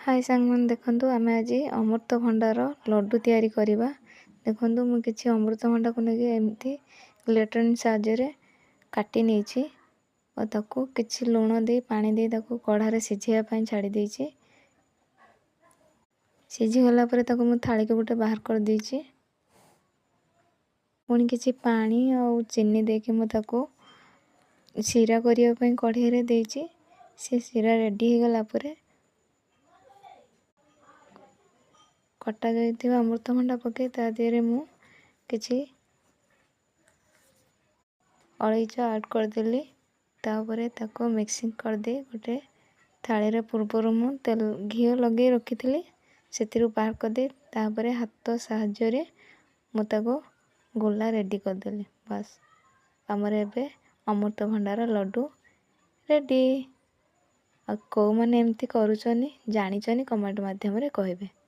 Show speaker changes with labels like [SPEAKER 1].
[SPEAKER 1] हाय सांगमान देखंतु आमे आज अमृतभंडार लड्डू तैयारी करिबा। देखंतु मु किछि अमृतभंडा को नेके एमती ग्लेटन साहाय्य काटी नेछि और ताको किछि लूण दे पानी दे ताको कढ़ारे सिझिया पई छाड़ी देछि। सिझी गला परे ताको मु थाली के गुटे बाहर कर देछि। पुणी किछि पानी और चीनी दे के मु ताको सीरा करिया पई कढ़ाई रे देछि। से सीरा रेडी हो गला परे कटा जाइथिबा अमृतभंडा पके ता देरे मु किछि अलैच ऐड कर देली। तापरे ताको मिक्सिंग कर दे गोटे थाली रे पूर्वर मु तेल घी लगे रखिथिली सेतिरु बाहर कर दे। तापरे हाथ साहाय्य रे मु ताको गोला रेडी कर देली। बस हमर एबे अमृतभंडार लड्डू रेडी। आ को माने एमती करूछनी जानिछनी कमेंट माध्यम रे कहबे।